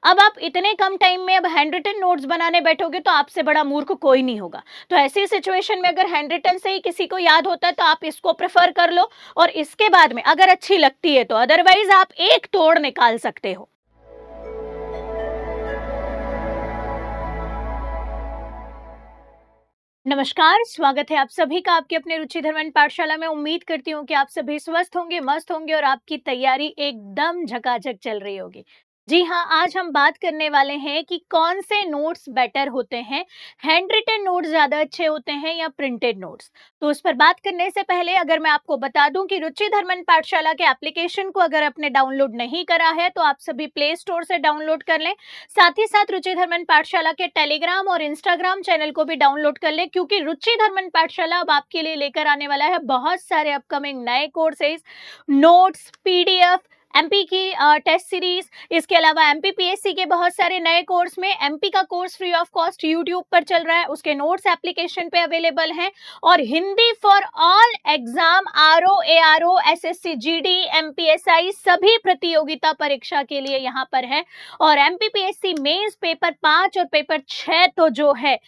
अब आप इतने कम टाइम में अब हैंड रिटन नोट्स बनाने बैठोगे तो आपसे बड़ा मूर्ख कोई नहीं होगा। तो ऐसी सिचुएशन में अगर हैंड रिटन से ही किसी को याद होता है तो आप इसको प्रेफर कर लो, और इसके बाद में अगर अच्छी लगती है तो अदरवाइज आप एक तोड़ निकाल सकते हो। नमस्कार, स्वागत है आप सभी का आपके अपने रुचिधर पाठशाला में। उम्मीद करती हूँ कि आप सभी स्वस्थ होंगे, मस्त होंगे और आपकी तैयारी एकदम झकाझक चल रही होगी। जी हाँ, आज हम बात करने वाले हैं कि कौन से नोट्स बेटर होते हैं, हैंड रिटन नोट्स ज्यादा अच्छे होते हैं या प्रिंटेड नोट्स। तो उस पर बात करने से पहले अगर मैं आपको बता दूं कि रुचिधर पाठशाला के एप्लीकेशन को अगर आपने डाउनलोड नहीं करा है तो आप सभी प्ले स्टोर से डाउनलोड कर लें। साथ ही साथ रुचिधर पाठशाला के टेलीग्राम और इंस्टाग्राम चैनल को भी डाउनलोड कर लें, क्योंकि रुचिधर पाठशाला अब आपके लिए लेकर आने वाला है बहुत सारे अपकमिंग नए कोर्सेज, नोट्स, पीडीएफ, एमपी की टेस्ट सीरीज, इसके अलावा एमपी पीएससी के बहुत सारे नए कोर्स में एमपी का course free of cost YouTube पर चल रहा है, उसके नोट्स एप्लीकेशन पे अवेलेबल हैं। और Hindi for all exam, RO, ARO, SSC, GD, MPSI सभी प्रतियोगिता परीक्षा के लिए यहाँ पर है। और एमपीपीएससी मेंस पेपर 5 और पेपर 6 तो जो है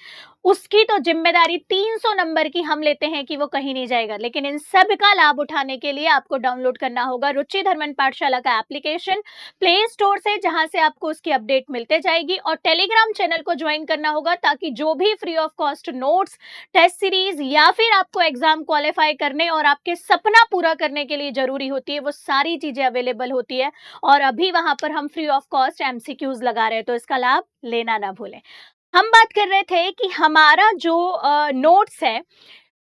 उसकी तो जिम्मेदारी 300 नंबर की हम लेते हैं कि वो कहीं नहीं जाएगा। लेकिन इन सब का लाभ उठाने के लिए आपको डाउनलोड करना होगा रुचिधर पाठशाला का एप्लीकेशन प्ले स्टोर से, जहां से आपको उसकी अपडेट मिलते जाएगी, और टेलीग्राम चैनल को ज्वाइन करना होगा ताकि जो भी free of cost notes, test series या फिर आपको एग्जाम क्वालिफाई करने और आपके सपना पूरा करने के लिए जरूरी होती है वो सारी चीजें अवेलेबल होती है। और अभी वहां पर हम फ्री ऑफ कॉस्ट एमसीक्यूज लगा रहे हैं, तो इसका लाभ लेना ना भूलें। हम बात कर रहे थे कि हमारा जो नोट्स है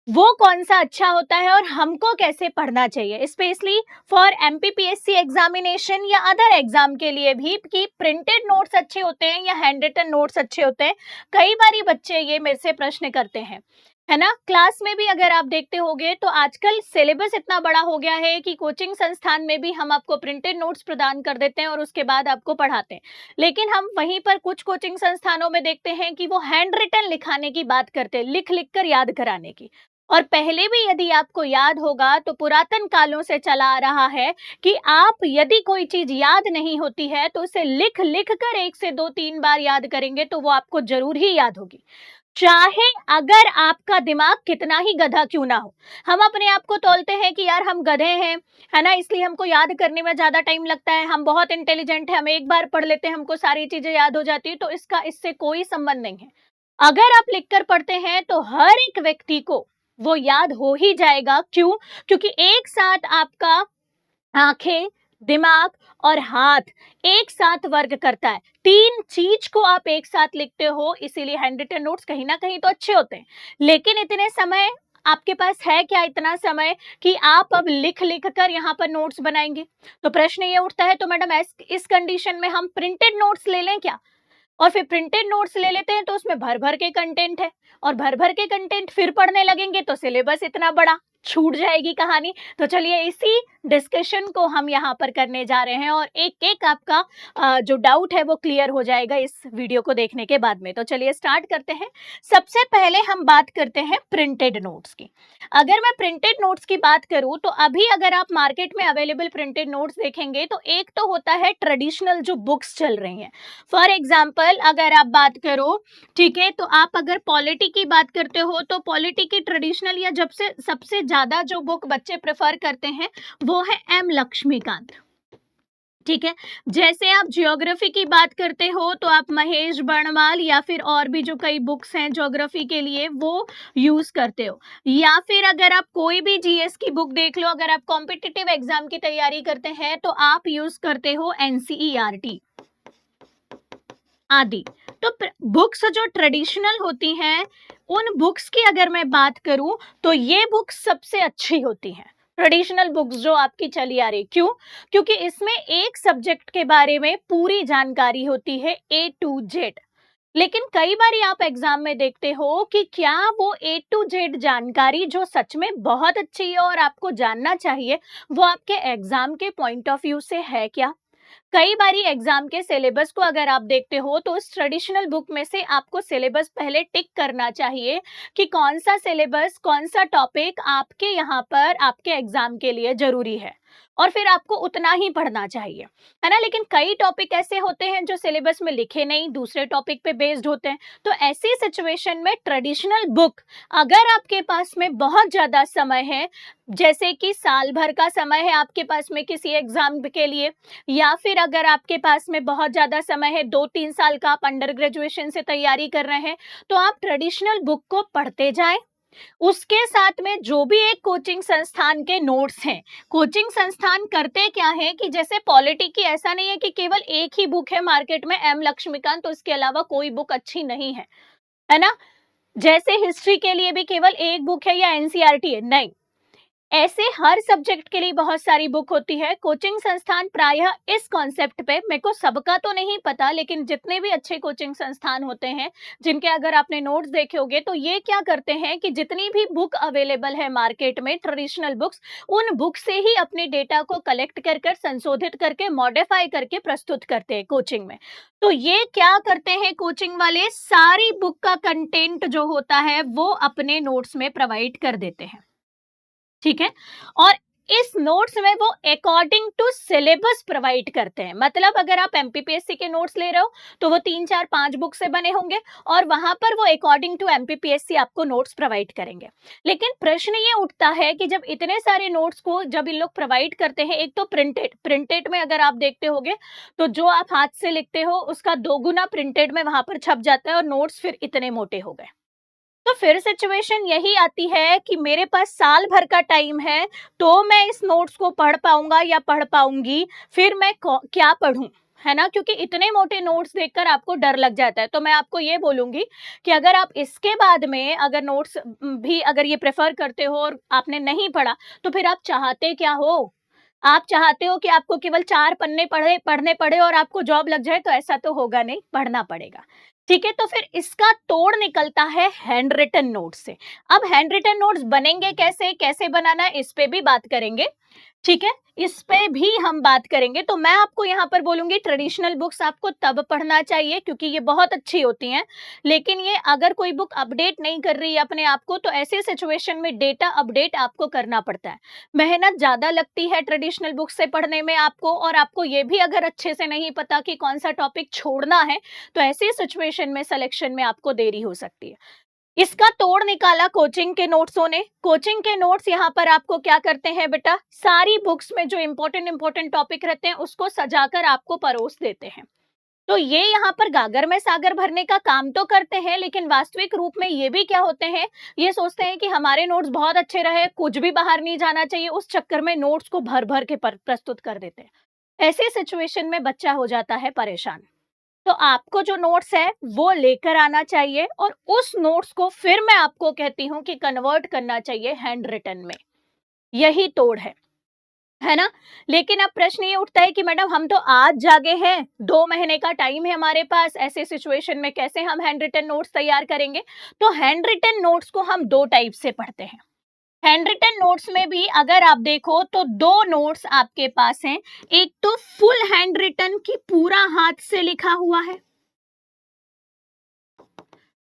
वो कौन सा अच्छा होता है और हमको कैसे पढ़ना चाहिए, स्पेशली फॉर एमपीपीएससी एग्जामिनेशन या अदर एग्जाम के लिए भी, कि प्रिंटेड नोट्स अच्छे होते हैं या हैंड रिटन नोट्स अच्छे होते हैं। कई बारी बच्चे ये मेरे से प्रश्न करते हैं, है ना। क्लास में भी अगर आप देखते होंगे तो आजकल सिलेबस इतना बड़ा हो गया है कि कोचिंग संस्थान में भी हम आपको प्रिंटेड नोट्स प्रदान कर देते हैं और उसके बाद आपको पढ़ाते हैं। लेकिन हम वहीं पर कुछ कोचिंग संस्थानों में देखते हैं कि वो हैंड रिटन लिखाने की बात करते हैं, लिख लिख कर याद कराने की। और पहले भी यदि आपको याद होगा तो पुरातन कालों से चला आ रहा है कि आप यदि कोई चीज याद नहीं होती है तो उसे लिख लिख कर 1 से 2-3 बार याद करेंगे तो वो आपको जरूर ही याद होगी, चाहे अगर आपका दिमाग कितना ही गधा क्यों ना हो। हम अपने आप को तौलते हैं कि यार हम गधे हैं, है ना, इसलिए हमको याद करने में ज्यादा टाइम लगता है, हम बहुत इंटेलिजेंट है, हम एक बार पढ़ लेते हैं हमको सारी चीजें याद हो जाती है। तो इससे कोई संबंध नहीं है। अगर आप लिखकर पढ़ते हैं तो हर एक व्यक्ति को वो याद हो ही जाएगा। क्यों? क्योंकि एक साथ आपका आंखें, दिमाग और हाथ एक साथ वर्क करता है, 3 चीज को आप एक साथ लिखते हो, इसीलिए हैंड रिटन नोट्स कहीं ना कहीं तो अच्छे होते हैं। लेकिन इतने समय आपके पास है क्या, इतना समय कि आप अब लिख लिख कर यहाँ पर नोट्स बनाएंगे? तो प्रश्न ये उठता है, तो मैडम इस कंडीशन में हम प्रिंटेड नोट्स ले लें क्या? और फिर प्रिंटेड नोट्स ले लेते हैं तो उसमें भर भर के कंटेंट है, और भर भर के कंटेंट फिर पढ़ने लगेंगे तो सिलेबस इतना बड़ा, छूट जाएगी कहानी। तो चलिए इसी डिस्कशन को हम यहाँ पर करने जा रहे हैं, और एक एक आपका जो डाउट है वो क्लियर हो जाएगा इस वीडियो को देखने के बाद में। तो चलिए स्टार्ट करते हैं। सबसे पहले हम बात करते हैं प्रिंटेड नोट्स की। अगर मैं प्रिंटेड नोट्स की बात करूं तो अभी अगर आप मार्केट में अवेलेबल प्रिंटेड नोट्स देखेंगे तो एक तो होता है ट्रेडिशनल जो बुक्स चल रही हैं। फॉर एग्जाम्पल अगर आप बात करो, ठीक है, तो आप अगर पॉलिटी की बात करते हो तो पॉलिटी की ट्रेडिशनल या जब से सबसे ज्यादा जो बुक बच्चे प्रेफर करते हैं वो है एम लक्ष्मीकांत। ठीक है, जैसे आप ज्योग्राफी की बात करते हो तो आप महेश बर्णवाल या फिर और भी जो कई बुक्स हैं ज्योग्राफी के लिए वो यूज करते हो। या फिर अगर आप कोई भी जीएस की बुक देख लो, अगर आप कॉम्पिटिटिव एग्जाम की तैयारी करते हैं तो आप यूज करते हो एनसीईआरटी आदि। तो बुक्स जो ट्रेडिशनल होती हैं उन बुक्स की अगर मैं बात करूं तो ये बुक्स सबसे अच्छी होती हैं, ट्रेडिशनल बुक्स जो आपकी चली आ रही। क्यों? क्योंकि इसमें एक सब्जेक्ट के बारे में पूरी जानकारी होती है A to Z। लेकिन कई बार आप एग्जाम में देखते हो कि क्या वो A to Z जानकारी जो सच में बहुत अच्छी है और आपको जानना चाहिए वो आपके एग्जाम के पॉइंट ऑफ व्यू से है क्या? कई बारी एग्जाम के सिलेबस को अगर आप देखते हो तो उस ट्रेडिशनल बुक में से आपको सिलेबस पहले टिक करना चाहिए कि कौन सा सिलेबस, कौन सा टॉपिक आपके यहाँ पर आपके एग्जाम के लिए जरूरी है, और फिर आपको उतना ही पढ़ना चाहिए, है ना। लेकिन कई टॉपिक ऐसे होते हैं जो सिलेबस में लिखे नहीं, दूसरे टॉपिक पे बेस्ड होते हैं। तो ऐसी सिचुएशन में ट्रेडिशनल बुक, अगर आपके पास में बहुत ज्यादा समय है, जैसे कि साल भर का समय है आपके पास में किसी एग्जाम के लिए, या फिर अगर आपके पास में बहुत ज्यादा समय है, 2-3 साल का आप अंडर ग्रेजुएशन से तैयारी कर रहे हैं, तो आप ट्रेडिशनल बुक को पढ़ते जाएं। उसके साथ में जो भी एक कोचिंग संस्थान के नोट्स हैं, कोचिंग संस्थान करते क्या है कि जैसे पॉलिटी की ऐसा नहीं है कि केवल एक ही बुक है मार्केट में एम लक्ष्मीकांत, तो उसके अलावा कोई बुक अच्छी नहीं है ना। जैसे हिस्ट्री के लिए भी केवल एक बुक है या एनसीईआरटी है, नहीं, ऐसे हर सब्जेक्ट के लिए बहुत सारी बुक होती है। कोचिंग संस्थान प्रायः इस कॉन्सेप्ट पे, मेरे को सबका तो नहीं पता, लेकिन जितने भी अच्छे कोचिंग संस्थान होते हैं जिनके अगर आपने नोट्स देखे होंगे, तो ये क्या करते हैं कि जितनी भी बुक अवेलेबल है मार्केट में ट्रेडिशनल बुक्स, उन बुक से ही अपने डेटा को कलेक्ट कर कर, संशोधित करके, मॉडिफाई करके प्रस्तुत करते हैं कोचिंग में। तो ये क्या करते हैं कोचिंग वाले, सारी बुक का कंटेंट जो होता है वो अपने नोट्स में प्रोवाइड कर देते हैं, ठीक है। और इस नोट्स में वो अकॉर्डिंग टू सिलेबस प्रोवाइड करते हैं। मतलब अगर आप एमपीपीएससी के नोट्स ले रहे हो तो वो 3-4-5 बुक से बने होंगे, और वहां पर वो अकॉर्डिंग टू एमपीपीएससी आपको नोट्स प्रोवाइड करेंगे। लेकिन प्रश्न ये उठता है कि जब इतने सारे नोट्स को जब इन लोग प्रोवाइड करते हैं, एक तो प्रिंटेड में अगर आप देखते होगे तो जो आप हाथ से लिखते हो उसका 2 गुना प्रिंटेड में वहां पर छप जाता है, और नोट्स फिर इतने मोटे हो गए। तो फिर सिचुएशन यही आती है कि मेरे पास साल भर का टाइम है, तो मैं इस नोट्स को पढ़ पाऊंगा या पढ़ पाऊंगी, फिर मैं क्या पढ़ूं, है ना। क्योंकि इतने मोटे नोट्स देखकर आपको डर लग जाता है। तो मैं आपको ये बोलूंगी कि अगर आप इसके बाद में अगर नोट्स भी अगर ये प्रेफर करते हो और आपने नहीं पढ़ा, तो फिर आप चाहते क्या हो? आप चाहते हो कि आपको केवल 4 पन्ने पढ़ने पड़े और आपको जॉब लग जाए? तो ऐसा तो होगा नहीं, पढ़ना पड़ेगा, ठीक है। तो फिर इसका तोड़ निकलता है हैंड रिटन नोट्स से। अब हैंड रिटन नोट्स बनेंगे कैसे, कैसे बनाना है, इस पे भी बात करेंगे, ठीक है, इस पे भी हम बात करेंगे। तो मैं आपको यहाँ पर बोलूंगी ट्रेडिशनल बुक्स आपको तब पढ़ना चाहिए क्योंकि ये बहुत अच्छी होती हैं, लेकिन ये अगर कोई बुक अपडेट नहीं कर रही है अपने आप को, तो ऐसे सिचुएशन में डेटा अपडेट आपको करना पड़ता है। मेहनत ज्यादा लगती है ट्रेडिशनल बुक से पढ़ने में आपको, और आपको ये भी अगर अच्छे से नहीं पता कि कौन सा टॉपिक छोड़ना है, तो ऐसी सिचुएशन में सिलेक्शन में आपको देरी हो सकती है। इसका तोड़ निकाला कोचिंग के नोट्सों ने। कोचिंग के नोट्स यहाँ पर आपको क्या करते हैं बेटा, सारी बुक्स में जो इंपॉर्टेंट टॉपिक रहते हैं उसको सजाकर आपको परोस देते हैं। तो ये यहाँ पर गागर में सागर भरने का काम तो करते हैं, लेकिन वास्तविक रूप में ये भी क्या होते हैं, ये सोचते हैं कि हमारे नोट्स बहुत अच्छे रहे, कुछ भी बाहर नहीं जाना चाहिए, उस चक्कर में नोट्स को भर भर के प्रस्तुत कर देते हैं। ऐसी सिचुएशन में बच्चा हो जाता है परेशान। तो आपको जो नोट्स है वो लेकर आना चाहिए, और उस नोट्स को फिर मैं आपको कहती हूं कि कन्वर्ट करना चाहिए हैंड रिटन में। यही तोड़ है ना। लेकिन अब प्रश्न ये उठता है कि मैडम हम तो आज जागे हैं, 2 महीने का टाइम है हमारे पास, ऐसे सिचुएशन में कैसे हम हैंड रिटन नोट्स तैयार करेंगे? तो हैंड रिटन नोट्स को हम 2 टाइप से पढ़ते हैं। हैंड रिटन नोट्स में भी अगर आप देखो तो 2 नोट्स आपके पास हैं। एक तो फुल हैंड रिटन की पूरा हाथ से लिखा हुआ है,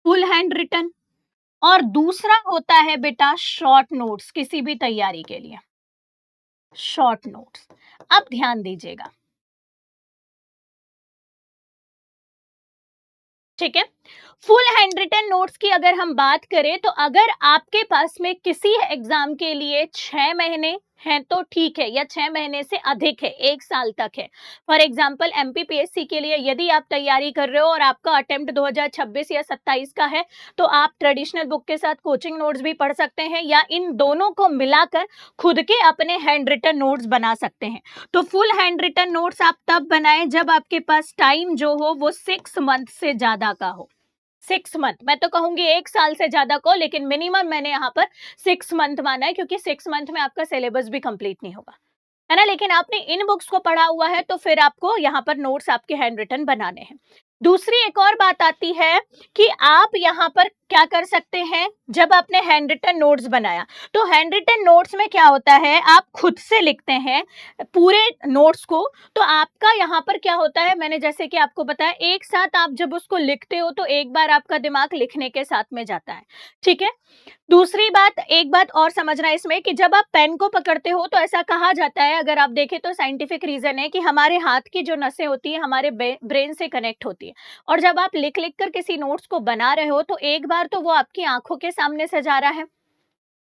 फुल हैंड रिटन, और दूसरा होता है बेटा शॉर्ट नोट्स, किसी भी तैयारी के लिए शॉर्ट नोट्स। अब ध्यान दीजिएगा, ठीक है। फुल हैंड रिटन नोट्स की अगर हम बात करें, तो अगर आपके पास में किसी एग्जाम के लिए 6 महीने हैं तो ठीक है, या 6 महीने से अधिक है, 1 साल तक है। फॉर एग्जाम्पल एमपीपीएससी के लिए यदि आप तैयारी कर रहे हो और आपका अटेम्प्ट 2026 या 27 का है, तो आप ट्रेडिशनल बुक के साथ कोचिंग नोट्स भी पढ़ सकते हैं, या इन दोनों को मिलाकर खुद के अपने हैंड रिटन नोट्स बना सकते हैं। तो फुल हैंड रिटन नोट्स आप तब बनाएं जब आपके पास टाइम जो हो वो 6 मंथ से ज्यादा का हो। 6 मंथ, मैं तो कहूंगी 1 साल से ज्यादा को, लेकिन मिनिमम मैंने यहाँ पर 6 मंथ माना है, क्योंकि 6 मंथ में आपका सिलेबस भी कंप्लीट नहीं होगा, है ना। लेकिन आपने इन बुक्स को पढ़ा हुआ है, तो फिर आपको यहाँ पर नोट्स आपके हैंड रिटन बनाने हैं। दूसरी एक और बात आती है कि आप यहाँ पर क्या कर सकते हैं, जब आपने हैंड रिटन नोट्स बनाया तो हैंड रिटन नोट्स में क्या होता है, आप खुद से लिखते हैं पूरे नोट्स को, तो आपका यहाँ पर क्या होता है, मैंने जैसे कि आपको बताया, एक साथ आप जब उसको लिखते हो तो एक बार आपका दिमाग लिखने के साथ में जाता है, ठीक है। दूसरी बात, एक बात और समझना इसमें कि जब आप पेन को पकड़ते हो तो ऐसा कहा जाता है, अगर आप देखें तो साइंटिफिक रीजन है कि हमारे हाथ की जो नसें होती है हमारे ब्रेन से कनेक्ट होती है, और जब आप लिख लिख कर किसी नोट्स को बना रहे हो तो एक बार तो वो आपकी आंखों के सामने से जा रहा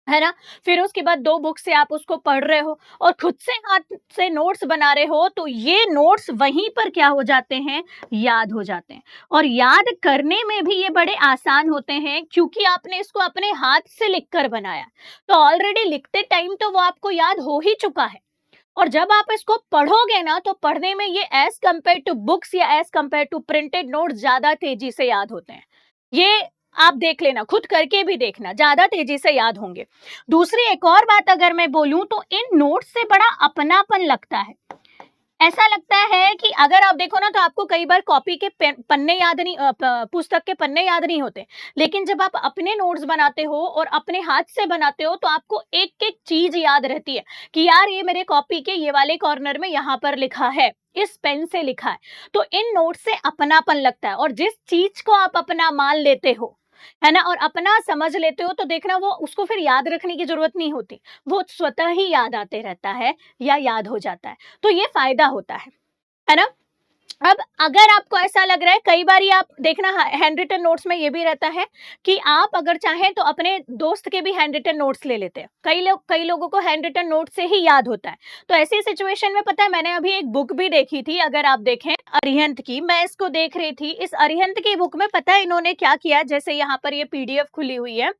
है ना, फिर उसके बाद 2 बुक से आप उसको पढ़ रहे हो और खुद से हाथ से नोट्स बना रहे हो, तो ये नोट्स वहीं पर क्या हो जाते हैं, याद हो जाते हैं। और याद करने में भी ये बड़े आसान होते हैं क्योंकि आपने इसको अपने हाथ से लिखकर बनाया, तो ऑलरेडी लिखते टाइम तो वो आपको याद हो ही चुका है। और जब आप इसको पढ़ोगे ना तो पढ़ने में ये एज कंपेयर टू बुक्स या as compare to printed notes ज्यादा तेजी से याद होते हैं। ये आप देख लेना, खुद करके भी देखना, ज्यादा तेजी से याद होंगे। दूसरी एक और बात अगर मैं बोलूं तो इन नोट्स से बड़ा अपनापन लगता है। ऐसा लगता है कि अगर आप देखो ना तो आपको कई बार कॉपी के पन्ने याद नहीं, पुस्तक के पन्ने याद नहीं होते, लेकिन जब आप अपने नोट्स बनाते हो और अपने हाथ से बनाते हो तो आपको एक एक चीज याद रहती है कि यार ये मेरे कॉपी के ये वाले कॉर्नर में यहाँ पर लिखा है, इस पेन से लिखा है। तो इन नोट्स से अपनापन लगता है, और जिस चीज को आप अपना मान लेते हो, है ना, और अपना समझ लेते हो, तो देखना वो उसको फिर याद रखने की जरूरत नहीं होती, वो स्वतः ही याद आते रहता है या याद हो जाता है। तो ये फायदा होता है ना। अब अगर आपको ऐसा लग रहा है, कई बार आप देखना हैंड रिटन नोट्स में ये भी रहता है कि आप अगर चाहें तो अपने दोस्त के भी हैंड रिटन नोट्स ले लेते हैं। कई लोगों को हैंड रिटन नोट से ही याद होता है। तो ऐसी सिचुएशन में पता है, मैंने अभी एक बुक भी देखी थी, अगर आप देखें अरिहंत की, मैं इसको देख रही थी। इस अरिहंत की बुक में पता है इन्होंने क्या किया, जैसे यहाँ पर ये PDF खुली हुई है,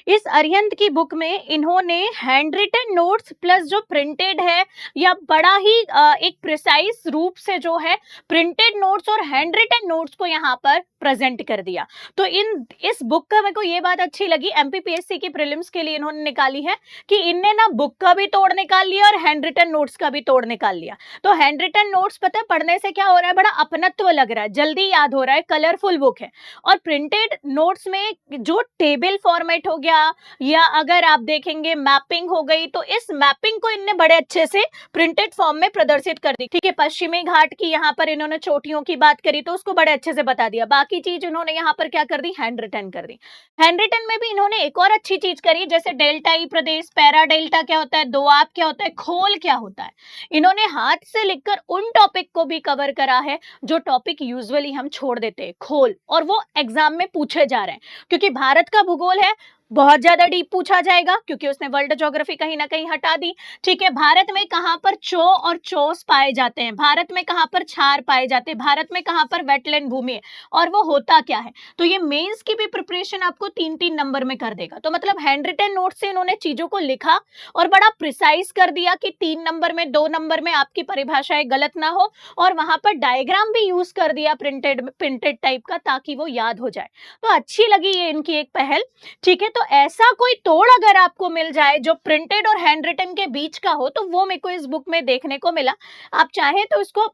इस अरिहंत की बुक में इन्होंने हैंड रिटन नोट्स प्लस जो प्रिंटेड है या बड़ा ही एक प्रिसाइज रूप से जो है प्रिंटेड नोट्स और हैंड रिटन नोट्स को यहाँ पर प्रेजेंट कर दिया। तो इस बुक का मेरे को ये बात अच्छी लगी, MPPSC की प्रीलिम्स के लिए इन्होंने निकाली है कि इनने ना बुक का भी तोड़ निकाल लिया और हैंड रिटन नोट्स का भी तोड़ निकाल लिया। तो हैंड रिटन नोट्स पता है पढ़ने से क्या हो रहा है, बड़ा अपनत्व लग रहा है, जल्दी याद हो रहा है, कलरफुल बुक है। और प्रिंटेड नोट्स में जो टेबल फॉर्मेट हो गया या अगर आप देखेंगे मैपिंग हो गई, तो इस मैपिंग को इनने बड़े अच्छे से प्रिंटेड फॉर्म में प्रदर्शित कर दी। ठीक है, पश्चिमी घाट की यहाँ पर इन्होंने चोटियों की बात करी तो उसको बड़े अच्छे से बता दिया, बाकी चीज इन्होंने यहाँ पर क्या कर दी, हैंड रिटन कर दी। हैंड रिटन में भी इन्होंने एक और अच्छी चीज करी, जैसे डेल्टाई प्रदेश, पैरा डेल्टा क्या होता है, दोआब क्या होता है, खोल क्या होता है, इन्होंने हाथ से लिखकर उन टॉपिक को भी कवर करा है जो टॉपिक यूजुअली हम छोड़ देते हैं, खोल, और वो एग्जाम में पूछे जा रहे हैं। क्योंकि भारत का भूगोल है, बहुत ज्यादा डीप पूछा जाएगा क्योंकि उसने वर्ल्ड ज्योग्राफी कहीं ना कहीं हटा दी। ठीक है, भारत में कहां पर चो और चोस पाए जाते हैं, भारत में कहां पर क्षार पाए जाते हैं, भारत में कहां पर वेटलैंड भूमि है और वो होता क्या है। तो ये मेंस की भी प्रिपरेशन आपको 3-3 नंबर में कर देगा। तो मतलब हैंड रिटन नोट से इन्होंने चीजों को लिखा और बड़ा प्रिसाइज कर दिया कि 3 नंबर में, 2 नंबर में आपकी परिभाषाएं गलत ना हो, और वहां पर डायग्राम भी यूज कर दिया प्रिंटेड टाइप का, ताकि वो याद हो जाए। तो अच्छी लगी ये इनकी एक पहल। ठीक है, तो ऐसा कोई तोड़ अगर आपको मिल जाए जो प्रिंटेड और हैंड रिटन के बीच का हो, तो वो मेरे को इस बुक में देखने को मिला। आप चाहें तो इसको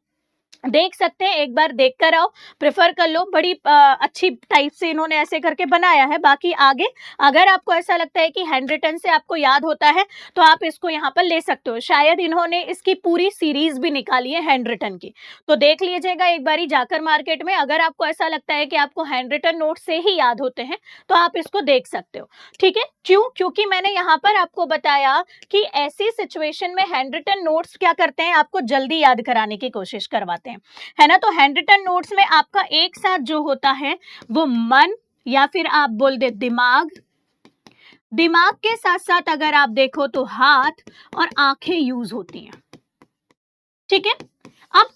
देख सकते हैं, एक बार देख कर आओ, प्रेफर कर लो। बड़ी अच्छी टाइप से इन्होंने ऐसे करके बनाया है। बाकी आगे अगर आपको ऐसा लगता है कि हैंड रिटन से आपको याद होता है तो आप इसको यहाँ पर ले सकते हो। शायद इन्होंने इसकी पूरी सीरीज भी निकाली है हैंड रिटन की, तो देख लीजिएगा एक बारी जाकर मार्केट में। अगर आपको ऐसा लगता है कि आपको हैंड रिटन नोट से ही याद होते हैं तो आप इसको देख सकते हो। ठीक है, क्योंकि मैंने यहाँ पर आपको बताया कि ऐसी सिचुएशन में हैंड रिटन नोट्स क्या करते हैं, आपको जल्दी याद कराने की कोशिश करवाते हैं, है ना। तो हैंड रिटन नोट्स में आपका एक साथ जो होता है वो मन, या फिर आप बोल दे दिमाग, दिमाग के साथ साथ अगर आप देखो तो हाथ और आंखें यूज होती हैं। ठीक है, अब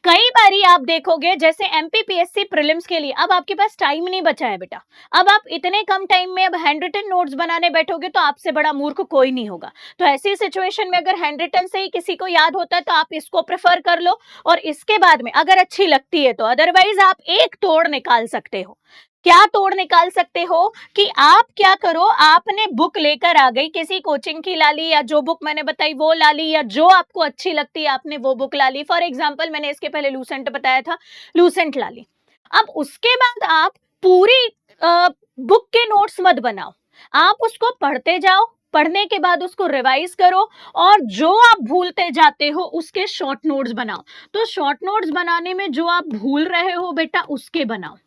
कई बारी आप देखोगे जैसे MPPSC प्रीलिम्स के लिए अब आपके पास टाइम नहीं बचा है बेटा, अब आप इतने कम टाइम में अब हैंड रिटन नोट्स बनाने बैठोगे तो आपसे बड़ा मूर्ख कोई नहीं होगा। तो ऐसी सिचुएशन में अगर हैंड रिटन से ही किसी को याद होता है तो आप इसको प्रेफर कर लो, और इसके बाद में अगर अच्छी लगती है तो अदरवाइज आप एक तोड़ निकाल सकते हो। क्या तोड़ निकाल सकते हो कि आप क्या करो, आपने बुक लेकर आ गई, किसी कोचिंग की ला ली या जो बुक मैंने बताई वो ला ली, या जो आपको अच्छी लगती है आपने वो बुक ला ली। फॉर एग्जांपल मैंने इसके पहले लूसेंट बताया था, लूसेंट ला ली। अब उसके बाद आप पूरी बुक के नोट्स मत बनाओ, आप उसको पढ़ते जाओ, पढ़ने के बाद उसको रिवाइज करो और जो आप भूलते जाते हो उसके शॉर्ट नोट्स बनाओ। तो शॉर्ट नोट्स बनाने में जो आप भूल रहे हो बेटा उसके बनाओ,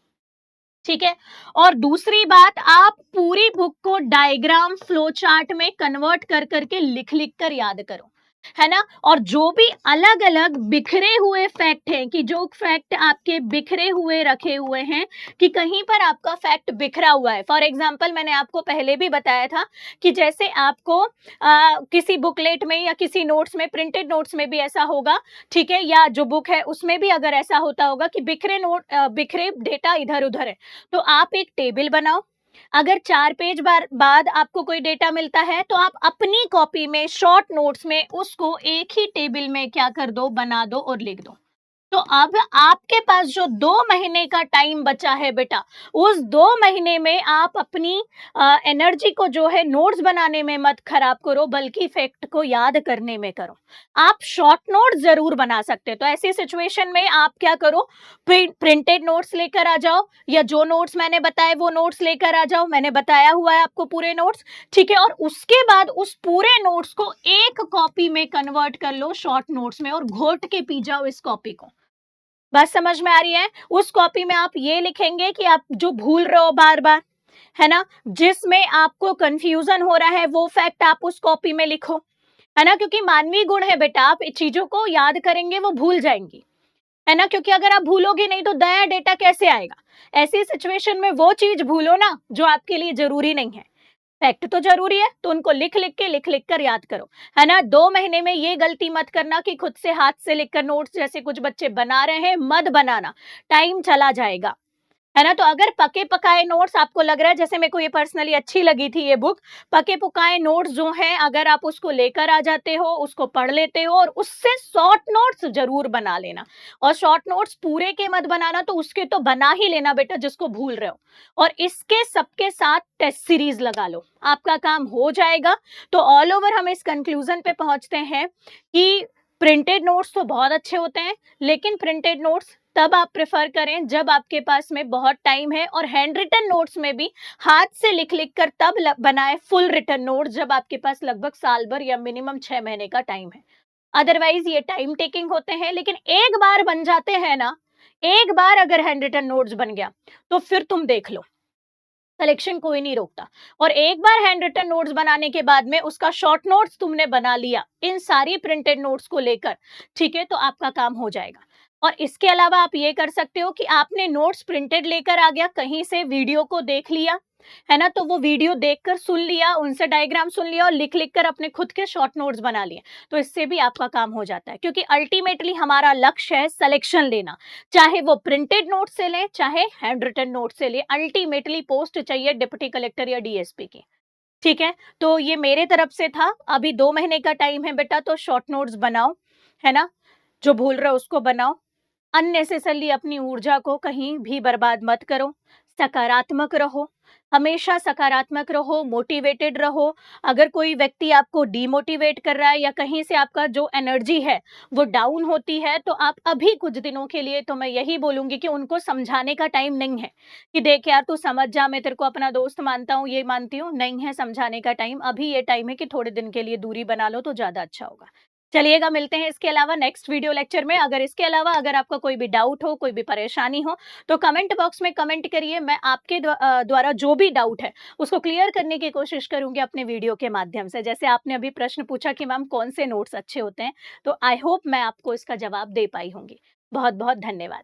ठीक है। और दूसरी बात, आप पूरी बुक को डायग्राम फ्लो चार्ट में कन्वर्ट कर करके लिख लिख कर याद करो, है ना। और जो भी अलग अलग बिखरे हुए फैक्ट हैं, कि जो फैक्ट आपके बिखरे हुए रखे हुए हैं, कि कहीं पर आपका फैक्ट बिखरा हुआ है। फॉर एग्जाम्पल मैंने आपको पहले भी बताया था कि जैसे आपको किसी बुकलेट में या किसी नोट्स में, प्रिंटेड नोट्स में भी ऐसा होगा, ठीक है, या जो बुक है उसमें भी अगर ऐसा होता होगा कि बिखरे डेटा इधर उधर है, तो आप एक टेबल बनाओ। अगर 4 पेज बाद आपको कोई डेटा मिलता है तो आप अपनी कॉपी में शॉर्ट नोट्स में उसको एक ही टेबल में क्या कर दो, बना दो और लिख दो। तो अब आपके पास जो 2 महीने का टाइम बचा है बेटा, उस 2 महीने में आप अपनी एनर्जी को जो है नोट्स बनाने में मत खराब करो, बल्कि फैक्ट को याद करने में करो। आप शॉर्ट नोट्स जरूर बना सकते हो। तो ऐसी सिचुएशन में आप क्या करो, प्रिंटेड नोट्स लेकर आ जाओ, या जो नोट्स मैंने बताए वो नोट्स लेकर आ जाओ, मैंने बताया हुआ है आपको पूरे नोट्स, ठीक है। और उसके बाद उस पूरे नोट्स को एक कॉपी में कन्वर्ट कर लो शॉर्ट नोट्स में, और घोट के पी जाओ इस कॉपी को। बात समझ में आ रही है? उस कॉपी में आप ये लिखेंगे कि आप जो भूल रहे हो बार बार, है ना, जिसमें आपको कंफ्यूजन हो रहा है, वो फैक्ट आप उस कॉपी में लिखो, है ना। क्योंकि मानवीय गुण है बेटा, आप चीजों को याद करेंगे वो भूल जाएंगी, है ना। क्योंकि अगर आप भूलोगे नहीं तो नया डेटा कैसे आएगा। ऐसी सिचुएशन में वो चीज भूलो ना जो आपके लिए जरूरी नहीं है। फैक्ट तो जरूरी है, तो उनको लिख लिख कर याद करो, है ना। 2 महीने में ये गलती मत करना कि खुद से हाथ से लिखकर नोट्स जैसे कुछ बच्चे बना रहे हैं, मत बनाना, टाइम चला जाएगा, है ना। तो अगर पके पकाए नोट्स आपको लग रहा है, जैसे मेरे को ये पर्सनली अच्छी लगी थी ये बुक, पके पकाए नोट्स जो हैं, अगर आप उसको लेकर आ जाते हो, उसको पढ़ लेते हो और उससे शॉर्ट नोट्स जरूर बना लेना। और शॉर्ट नोट्स पूरे के मत बनाना, तो उसके तो बना ही लेना बेटा जिसको भूल रहे हो, और इसके सबके साथ टेस्ट सीरीज लगा लो, आपका काम हो जाएगा। तो ऑल ओवर हम इस कंक्लूजन पे पहुंचते हैं कि प्रिंटेड नोट्स तो बहुत अच्छे होते हैं, लेकिन प्रिंटेड नोट्स तब आप प्रेफर करें जब आपके पास में बहुत टाइम है, और हैंड रिटन नोट्स में भी हाथ से लिख लिख कर तब बनाए फुल रिटन नोट्स जब आपके पास लगभग साल भर या मिनिमम 6 महीने का टाइम है। अदरवाइज ये टाइम टेकिंग होते हैं, लेकिन एक बार बन जाते हैं ना, एक बार अगर हैंड रिटन नोट्स बन गया तो फिर तुम देख लो, कलेक्शन कोई नहीं रोकता। और एक बार हैंड रिटन नोट्स बनाने के बाद में उसका शॉर्ट नोट्स तुमने बना लिया इन सारी प्रिंटेड नोट्स को लेकर, ठीक है, तो आपका काम हो जाएगा। और इसके अलावा आप ये कर सकते हो कि आपने नोट्स प्रिंटेड लेकर आ गया, कहीं से वीडियो को देख लिया, है ना, तो वो वीडियो देखकर सुन लिया, उनसे डायग्राम सुन लिया और लिख लिख कर अपने खुद के शॉर्ट नोट्स बना लिए, तो इससे भी आपका काम हो जाता है। क्योंकि अल्टीमेटली हमारा लक्ष्य है सिलेक्शन लेना, चाहे वो प्रिंटेड नोट से ले चाहे हैंड रिटन नोट से ले, अल्टीमेटली पोस्ट चाहिए डिप्टी कलेक्टर या डीएसपी की, ठीक है। तो ये मेरे तरफ से था, अभी 2 महीने का टाइम है बेटा, तो शॉर्ट नोट्स बनाओ, है ना, जो भूल रहे हो उसको बनाओ, अननेसेसरली अपनी ऊर्जा को कहीं भी बर्बाद मत करो, सकारात्मक रहो, हमेशा सकारात्मक रहो, मोटिवेटेड रहो। अगर कोई व्यक्ति आपको डीमोटिवेट कर रहा है या कहीं से आपका जो एनर्जी है वो डाउन होती है, तो आप अभी कुछ दिनों के लिए, तो मैं यही बोलूंगी कि उनको समझाने का टाइम नहीं है कि देख यार तू समझ जा, मैं तेरे को अपना दोस्त मानता हूँ, ये मानती हूँ, नहीं है समझाने का टाइम। अभी ये टाइम है कि थोड़े दिन के लिए दूरी बना लो तो ज्यादा अच्छा होगा। चलिएगा, मिलते हैं इसके अलावा नेक्स्ट वीडियो लेक्चर में। अगर इसके अलावा अगर आपका कोई भी डाउट हो, कोई भी परेशानी हो, तो कमेंट बॉक्स में कमेंट करिए, मैं आपके द्वारा जो भी डाउट है उसको क्लियर करने की कोशिश करूंगी अपने वीडियो के माध्यम से। जैसे आपने अभी प्रश्न पूछा कि मैम कौन से नोट्स अच्छे होते हैं, तो आई होप मैं आपको इसका जवाब दे पाई होंगी। बहुत बहुत धन्यवाद।